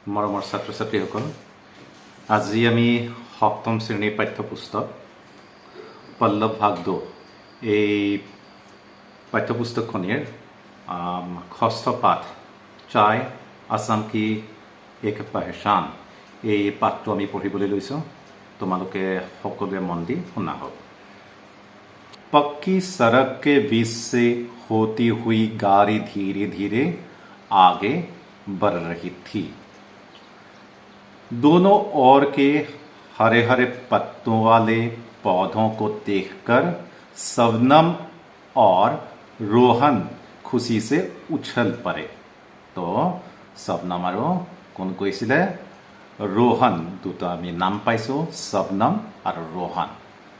মৰমৰ ছাত্ৰ ছাত্ৰীসকল, আজি আমি সপ্তম শ্ৰেণীৰ পাঠ্যপুস্তক পল্লৱ ভাগ 2 এই পাঠ্যপুস্তকখনিৰ ষষ্ঠ পাঠ চাই আসাম কি এক পহচান এই পাঠটো আমি পঢ়িবলৈ লৈছোঁ। তোমালোকে সকলোৱে মন দি শুনা হওক। पक्की सड़क के बीच से होती हुई गाड़ी धीरे धीरे आगे बढ़ रही थी। दोनों ओर के हरे हरे पत्तों वाले पौधों को देखकर शबनम और रोहन खुशी से उछल पड़े। तो शबनम और কোন কৈছিলে रोहन দুটা আমি নাম পাইছোঁ, শবনম আৰু रोहन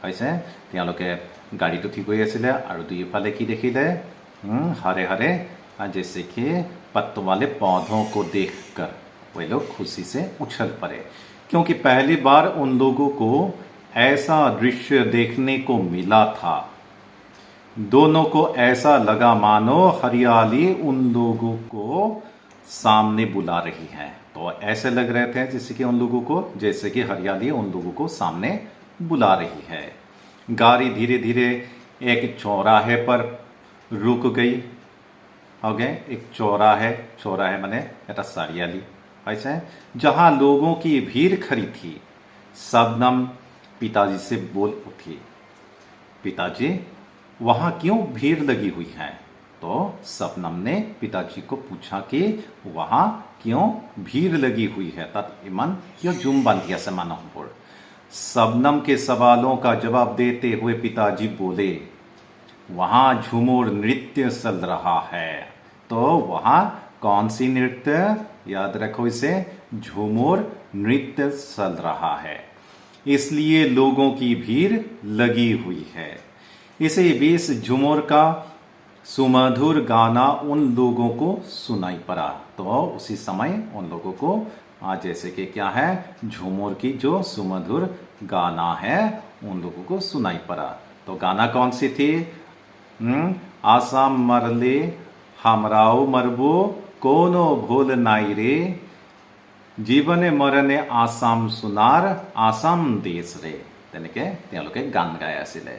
হৈছে। তেওঁলোকে गाड़ीটো ঠিক হৈ আছিলে আৰু দুইফালে কি দেখিলে हरे हरे जैसे कि पत्तों वाले पौधों को देखकर वे लोग खुशी से उछल पड़े, क्योंकि पहली बार उन लोगों को ऐसा दृश्य देखने को मिला था। दोनों को ऐसा लगा मानो हरियाली उन लोगों को सामने बुला रही है। तो ऐसे लग रहे थे जैसे कि उन लोगों को जैसे कि हरियाली उन लोगों को सामने बुला रही है। गाड़ी धीरे धीरे एक चौराहे पर रुक गई। हो गए एक चौराहे, चौराहे माने এটা চাৰিআলি ऐसे जहां लोगों की भीड़ खड़ी थी। शबनम पिताजी से बोल उठी, पिताजी वहां क्यों भीड़ लगी हुई है? तो शबनम ने पिताजी को पूछा कि वहां क्यों भीड़ लगी हुई है, तत् इमान क्यों जुम बांधिया से मानहपुर। शबनम के सवालों का जवाब देते हुए पिताजी बोले, वहां झूमर नृत्य चल रहा है। तो वहां कौन सी नृत्य? याद रखो इसे, झूमर नृत्य चल रहा है, इसलिए लोगों की भीड़ लगी हुई है। इसी बीच झूमर का सुमधुर गाना उन लोगों को सुनाई पड़ा। तो उसी समय उन लोगों को जैसे कि क्या है, झूमर की जो सुमधुर गाना है उन लोगों को सुनाई पड़ा। तो गाना कौन सी थी? आसाम मरले हमराओ मरबो कोनो भोल नाई रे, जीवने मरने आसाम सुनार आसाम देश रे। তেনেকে তেওঁলোকে গান গাই আছিলে।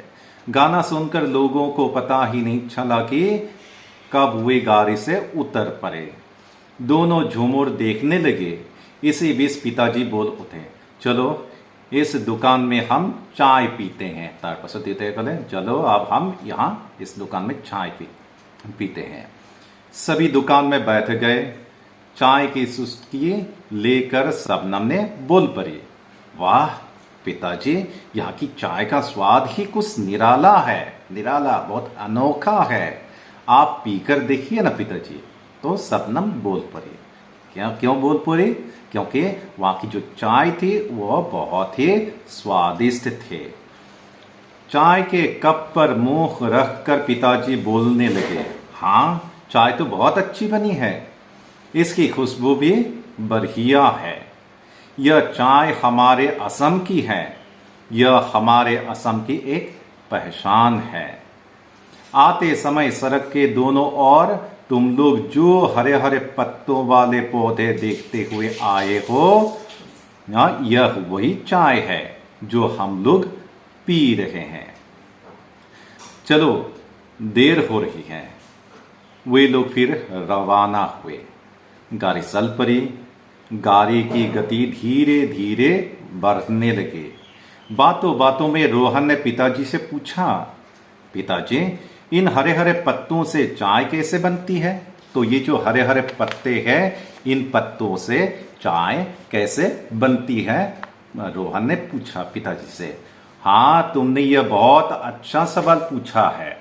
गाना सुनकर लोगों को पता ही नहीं चला कि कब वे गाड़ी से उतर पड़े। दोनों झूमर देखने लगे। इसी बीच पिताजी बोल उठे, चलो इस दुकान में हम चाय पीते हैं। तारपसत देते बोले, चलो अब हम यहाँ इस दुकान में चाय पीते हैं। सभी दुकान में बैठ गए। चाय की चुस्की लेकर शबनम ने बोल पड़ी, वाह पिताजी, यहाँ की चाय का स्वाद ही कुछ निराला है, निराला बहुत अनोखा है, आप पीकर देखिए ना पिताजी। तो शबनम बोल पड़ी। क्यों बोल पड़ी? क्योंकि वहाँ की जो चाय थी वह बहुत ही स्वादिष्ट थे। चाय के कप पर मुंह रखकर पिताजी बोलने लगे, हाँ चाय तो बहुत अच्छी बनी है, इसकी खुशबू भी बढ़िया है। यह चाय हमारे असम की है, यह हमारे असम की एक पहचान है। आते समय सड़क के दोनों ओर तुम लोग जो हरे हरे पत्तों वाले पौधे देखते हुए आए हो, यह वही चाय है जो हम लोग पी रहे हैं। चलो देर हो रही है। वे लोग फिर रवाना हुए। गाड़ी चल पड़ी। गाड़ी की गति धीरे धीरे बढ़ने लगी। बातों बातों में रोहन ने पिताजी से पूछा, पिताजी इन हरे हरे पत्तों से चाय कैसे बनती है? तो ये जो हरे हरे पत्ते हैं, इन पत्तों से चाय कैसे बनती है? रोहन ने पूछा पिताजी से। हाँ, तुमने यह बहुत अच्छा सवाल पूछा है।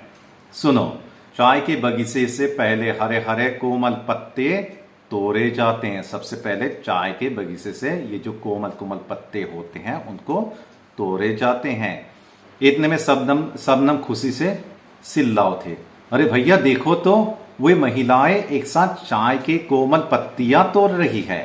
सुनो, चाय के बगीचे से पहले हरे हरे कोमल पत्ते तोड़े जाते हैं। सबसे पहले चाय के बगीचे से ये जो कोमल कोमल पत्ते होते हैं उनको तोड़े जाते हैं। इतने में शबनम खुशी से चिल्लाए थे, अरे भैया देखो तो, वे महिलाएं एक साथ चाय के कोमल पत्तियां तोड़ रही है।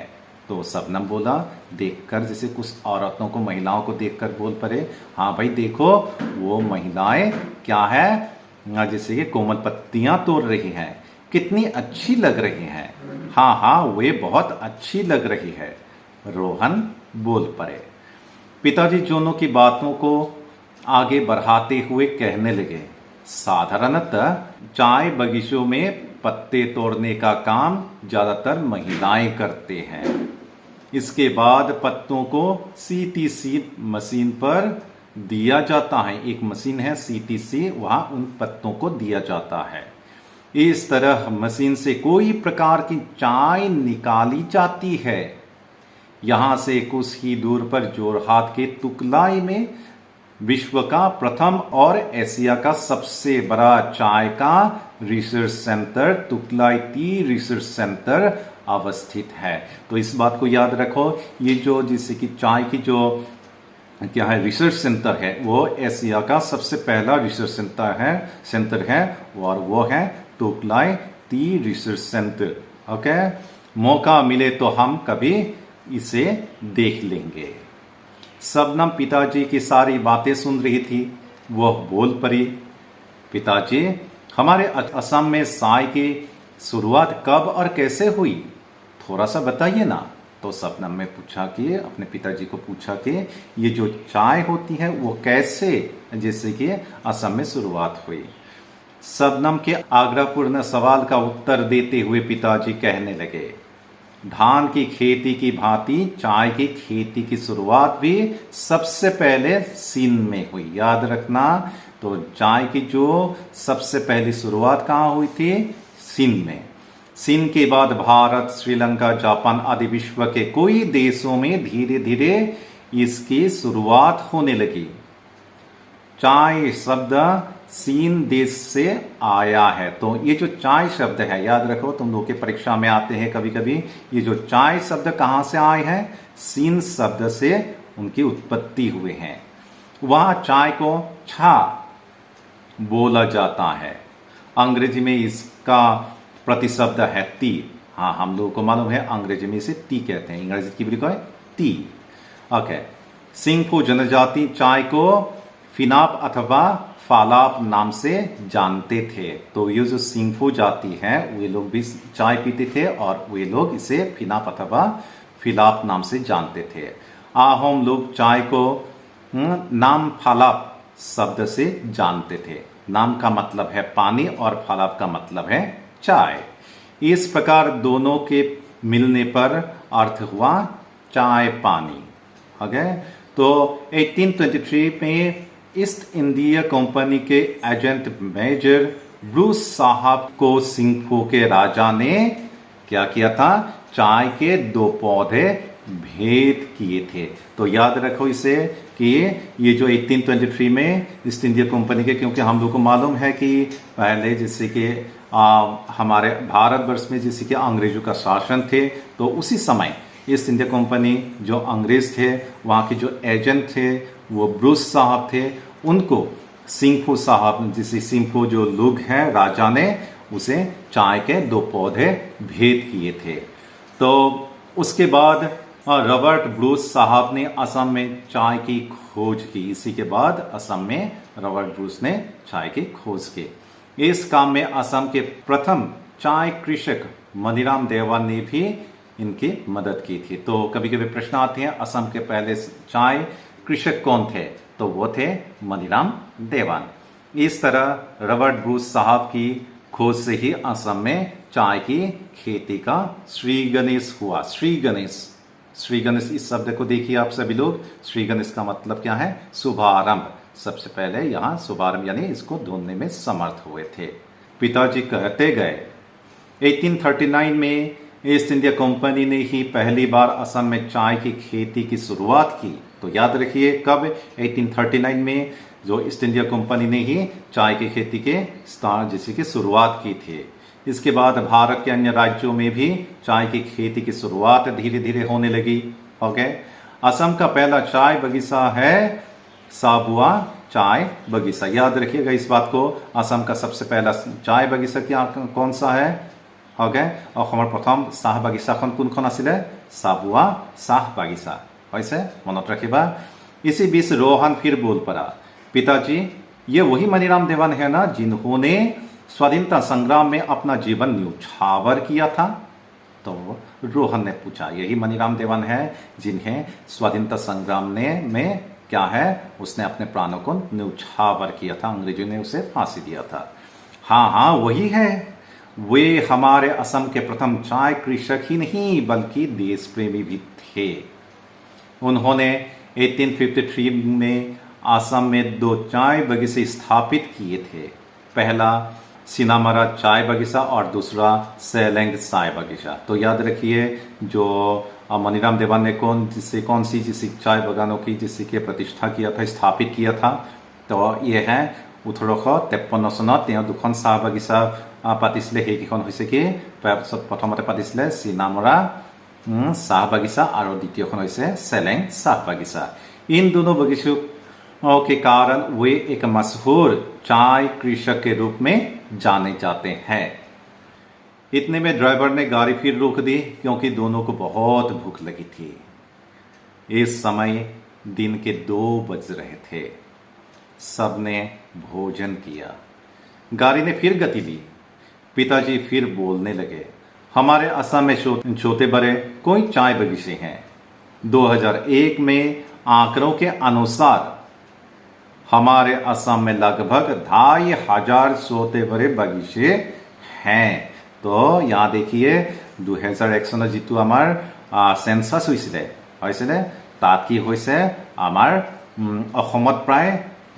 तो शबनम बोला, देखकर जैसे कुछ औरतों को, महिलाओं को देखकर बोल पड़े, हाँ भाई देखो वो महिलाएं क्या है, जैसे कि कोमल पत्तियां तोड़ रही हैं। कितनी अच्छी लग रही हैं। हाँ हाँ, वे बहुत अच्छी लग रही है, रोहन बोल पड़े। पिताजी दोनों की बातों को आगे बढ़ाते हुए कहने लगे, साधारणतः चाय बगीचों में पत्ते तोड़ने का काम ज्यादातर महिलाएं करते हैं। इसके बाद पत्तों को सीटीसी मशीन पर दिया जाता है। एक मशीन है सीटीसी, वहां उन पत्तों को दिया जाता है। इस तरह मशीन से कोई प्रकार की चाय निकाली जाती है। यहां से कुछ ही दूर पर जोरहाट के तुकलाई में विश्व का प्रथम और एशिया का सबसे बड़ा चाय का research centre Tocklai tea research centre अवस्थित है। तो इस बात को याद रखो, ये जो जिससे कि चाय की जो क्या है रिसर्च सेंटर है, वो एशिया का सबसे पहला रिसर्च सेंटर है और वो है तुकलाई टी रिसर्च सेंटर। ओके, मौका मिले तो हम कभी इसे देख लेंगे। शबनम पिताजी की सारी बातें सुन रही थी। वह बोल पड़ी, पिताजी, हमारे असम में चाय की शुरुआत कब और कैसे हुई, थोड़ा सा बताइए ना। तो शबनम ने पूछा कि अपने पिताजी को पूछा कि ये जो चाय होती है वो कैसे जैसे कि असम में शुरुआत हुई। शबनम के आग्रहपूर्ण सवाल का उत्तर देते हुए पिताजी कहने लगे, धान की खेती की भांति चाय की खेती की शुरुआत भी सबसे पहले चीन में हुई। याद रखना, तो चाय की जो सबसे पहली शुरुआत कहाँ हुई थी, चीन में। चीन के बाद भारत, श्रीलंका, जापान आदि विश्व के कई देशों में धीरे धीरे इसकी शुरुआत होने लगी। चाय शब्द चीन देश से आया है। तो ये जो चाय शब्द है, याद रखो, तुम लोग के परीक्षा में आते हैं कभी कभी, ये जो चाय शब्द कहां से आए हैं, चीन शब्द से उनकी उत्पत्ति हुए हैं। वहां चाय को चा बोला जाता है। अंग्रेजी में इसका प्रतिशब्द है टी। हाँ, हम लोगों को मालूम है अंग्रेजी में इसे टी कहते हैं, इंग्रजी की भी है टी। ओके, सिंगफू जनजाति चाय को फिनाप अथवा फालाप नाम से जानते थे। तो ये जो सिंगफू जाति है वे लोग भी चाय पीते थे और वे लोग इसे फिनाप अथवा फिलाप नाम से जानते थे। आहोम लोग चाय को नाम फालाप शब्द से जानते थे। नाम का मतलब है पानी और फालाप का मतलब है चाय। इस प्रकार दोनों के मिलने पर अर्थ हुआ चाय पानी। ओके, तो 1823 में ईस्ट इंडिया कंपनी के एजेंट मेजर ब्रूस साहब को सिंगफू के राजा ने क्या किया था, चाय के 2 पौधे भेंट किए थे। तो याद रखो इसे कि ये जो 1823 में ईस्ट इंडिया कंपनी के, क्योंकि हम लोग को मालूम है कि पहले जैसे कि हमारे भारतवर्ष में जैसे कि अंग्रेजों का शासन थे, तो उसी समय ईस्ट इंडिया कंपनी जो अंग्रेज थे वहाँ के जो एजेंट थे वो ब्रूस साहब थे। उनको सिंगफू साहब, जिसे सिंगफू जो लोग हैं राजा ने उसे चाय के 2 पौधे भेंट किए थे। तो उसके बाद रॉबर्ट ब्रूस साहब ने असम में चाय की खोज की। इसी के बाद असम में रॉबर्ट ब्रूस ने चाय की खोज की। इस काम में असम के प्रथम चाय कृषक मनीराम देवान ने भी इनकी मदद की थी। तो कभी कभी प्रश्न आते हैं, असम के पहले चाय कृषक कौन थे, तो वो थे मनीराम देवान। इस तरह रॉबर्ट ब्रूस साहब की खोज से ही असम में चाय की खेती का श्री गणेश हुआ। श्री गणेश इस शब्द को देखिए आप सभी लोग। श्री गणेश का मतलब क्या है, शुभारंभ। सबसे पहले यहाँ शुभारंभ यानी इसको ढूंढने में समर्थ हुए थे। पिताजी कहते गए, 1839 में ईस्ट इंडिया कंपनी ने ही पहली बार असम में चाय की खेती की शुरुआत की। तो याद रखिए कब, 1839 में जो ईस्ट इंडिया कंपनी ने ही चाय की खेती के जैसे की शुरुआत की थी। इसके बाद भारत के अन्य राज्यों में भी चाय की खेती की शुरुआत धीरे धीरे होने लगी। ओके, असम का पहला चाय बगीचा है साबुआ चाय बगीचा। याद रखिएगा इस बात को, असम का सबसे पहला चाय बगीचा क्या कौन सा है। ओके, অসমৰ প্ৰথম চাহ বাগিচাখন কোনখন আছিলে, साबुआ चाह बागीचा। वैसे मनत रखिएगा। इसी बीच रोहन फिर बोल पड़ा, पिताजी ये वही मनीराम देवान है ना जिन्होंने स्वाधीनता संग्राम में अपना जीवन न्यौछावर किया था? तो रोहन ने पूछा। यही मनीराम देवन है जिन्हें स्वाधीनता संग्राम में क्या है, उसने अपने प्राणों को न्यौछावर किया था, अंग्रेजों ने उसे फांसी दिया था। हाँ हाँ वही है। वे हमारे असम के प्रथम चाय कृषक ही नहीं बल्कि देश प्रेमी भी थे। उन्होंने 1853 में असम में 2 चाय बगीचे स्थापित किए थे। पहला सिनामरा चाय बगीचा और दूसरा सेलेंग चाय बगीचा। तो याद रखिए जो मनीराम देवन ने कौन सी चाय बगानों की जिसकी प्रतिष्ठा किया था, स्थापित किया था, तो ये है 1853 চনত তেওঁ 2খন চাহ বাগিচা পাতিছিলে। সেইকেইখন হৈছে কি, প্ৰথমতে পাতিছিলে চিনামৰা চাহ বাগিচা আৰু দ্বিতীয়খন হৈছে চেলেং চাহ বাগিচা। इन दोनों बगीचों के कारण वे एक मशहूर चाय कृषक के रूप में जाने जाते हैं। इतने में ड्राइवर ने गाड़ी फिर रोक दी क्योंकि दोनों को बहुत भूख लगी थी। इस समय दिन के 2 बज रहे थे। सबने भोजन किया। गाड़ी ने फिर गति ली। पिताजी फिर बोलने लगे, हमारे असम में छोटे बड़े कोई चाय बगीचे हैं। 2001 में आंकड़ों के अनुसार हमारे असम में लगभग 2500 छोटे बड़े बगीचे हैं। तो यहाँ देखिए 2001 চনত যিটো আমাৰ সেন্সাস হৈছিলে তাত কি হৈছে, আমাৰ অসমত প্ৰায়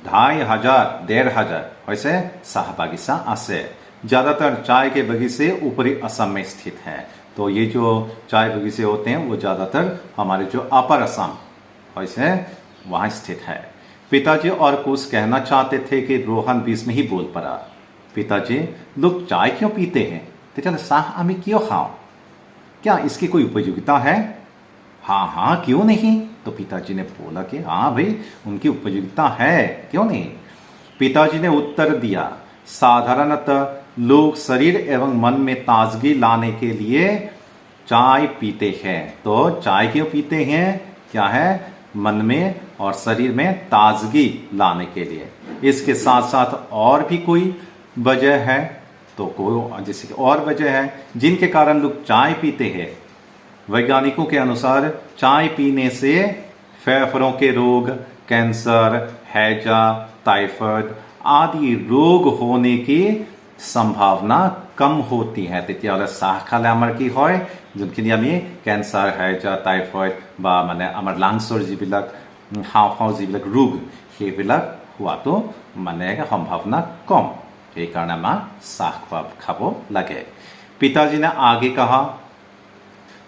2500 হৈছে চাহ বাগিচা আছে। ज़्यादातर चाय के बगीचे ऊपरी असम में स्थित हैं। तो ये जो चाय बगीचे होते हैं वो ज़्यादातर हमारे जो अपर असम वैसे वहाँ स्थित है। पिताजी और कुछ कहना चाहते थे कि रोहन बीच में ही बोल पड़ा। पिताजी, लोग चाय क्यों पीते हैं? तो चलो चाह आमी क्यों खाओ? क्या इसकी कोई उपयोगिता है? हाँ हाँ क्यों नहीं? तो पिताजी ने बोला कि हाँ भाई उनकी उपयोगिता है, क्यों नहीं? पिताजी ने उत्तर दिया, साधारणतः लोग शरीर एवं मन में ताजगी लाने के लिए चाय पीते हैं। तो चाय क्यों पीते हैं? क्या है, मन में और शरीर में ताजगी लाने के लिए। इसके साथ साथ और भी कोई वजह है? तो कोई जैसे और वजह है जिनके कारण लोग चाय पीते हैं। वैज्ञानिकों के अनुसार चाय पीने से फेफड़ों के रोग, कैंसर, हैजा, टाइफाइड आदि रोग होने की संभावना कम होती है। तेতিয়াহ'লে চাহ খালে আমাৰ কি হয়, যোনখিনি আমি কেঞ্চাৰ, হাইজা, টাইফয়েড বা মানে আমাৰ লাংছৰ যিবিলাক হাওঁফাওঁ যিবিলাক ৰোগ সেইবিলাক হোৱাটো মানে সম্ভাৱনা कम। সেইকাৰণে আমাৰ চাহ খাব লাগে। पिताजी ने आगे कहा,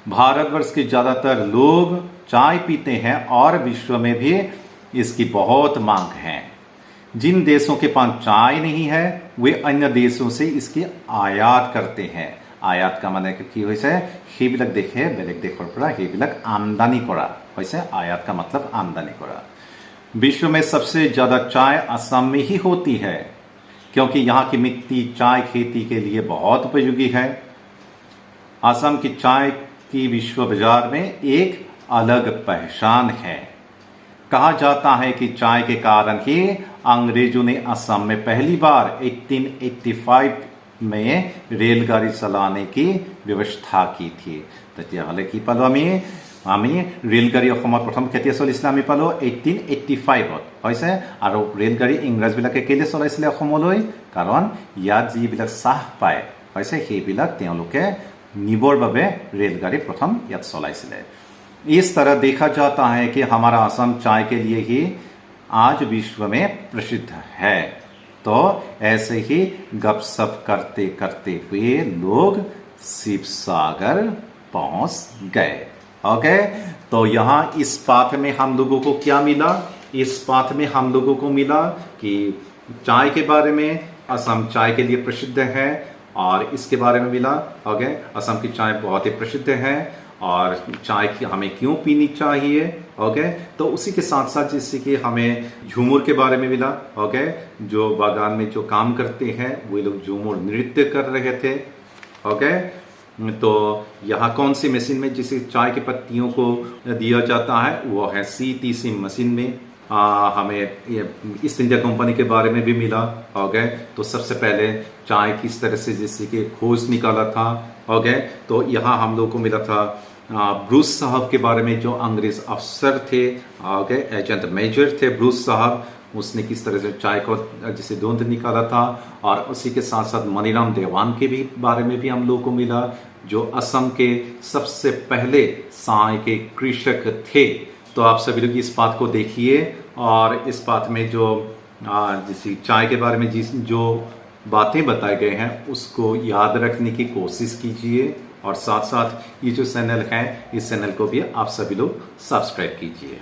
भारतवर्ष के ज़्यादातर लोग चाय पीते हैं और विश्व में भी इसकी बहुत मांग है। जिन देशों के पास चाय नहीं है वे अन्य देशों से इसकी आयात करते हैं। आयात का माने কি হৈছে, সেইবিলাক দেশে বেলেগ দেশৰ পৰা সেইবিলাক আমদানি কৰা হৈছে। आयात का मतलब आमदनी करा। विश्व में सबसे ज़्यादा चाय असम में ही होती है क्योंकि यहाँ की मिट्टी चाय खेती के लिए बहुत उपयोगी है। असम की चाय की विश्व बाजार में एक अलग पहचान है। कहा जाता है कि चाय के कारण ही अंग्रेजों ने असम में पहली बार 1885 में रेलगाड़ी चलाने की व्यवस्था की थी। তেতিয়াহ'লে কি পালো আমি ৰেলগাড়ী অসমত প্ৰথম কেতিয়া চলিছিলে আমি পালো 1885ত হৈছে। আৰু ৰেলগাড়ী ইংৰাজবিলাকে কেলে চলাইছিলে অসমলৈ? কাৰণ ইয়াত যিবিলাক চাহ পায় হৈছে সেইবিলাক তেওঁলোকে নিবৰ বাবে रेलगाड़ी प्रथम ইয়াত চলাইছিলে। इस तरह देखा जाता है कि हमारा असम चाय के लिए ही आज विश्व में प्रसिद्ध है। तो ऐसे ही गपशप करते करते हुए लोग शिवसागर पहुंच गए। ओके, तो यहाँ इस पाठ में हम लोगों को क्या मिला? इस पाठ में हम लोगों को मिला कि चाय के बारे में, असम चाय के लिए प्रसिद्ध है और इसके बारे में मिला। ओके, असम की चाय बहुत ही प्रसिद्ध है और चाय की हमें क्यों पीनी चाहिए। ओके, तो उसी के साथ साथ जैसे कि हमें झूमर के बारे में मिला। ओके, जो बागान में जो काम करते हैं वो लोग झूमर नृत्य कर रहे थे। ओके, तो यहाँ कौन सी मशीन में जिसे चाय की पत्तियों को दिया जाता है वो है CTC मशीन में। हमें ये ईस्ट इंडिया कंपनी के बारे में भी मिला। हो गए तो सबसे पहले चाय किस तरह से जैसे कि खोज निकाला था। हो गए तो यहाँ हम लोग को मिला था ब्रूस साहब के बारे में, जो अंग्रेज अफसर थे, हो गए एजेंट मेजर थे ब्रूस साहब, उसने किस तरह से चाय को जैसे ढूंढ निकाला था। और उसी के साथ साथ मनीराम देवान के भी बारे में भी हम लोग को मिला, जो असम के सबसे पहले चाय के कृषक थे। तो आप सभी लोग इस बात को देखिए और इस बात में जो जैसे चाय के बारे में जो बातें बताए गए हैं उसको याद रखने की कोशिश कीजिए। और साथ साथ ये जो चैनल है, इस चैनल को भी आप सभी लोग सब्सक्राइब कीजिए।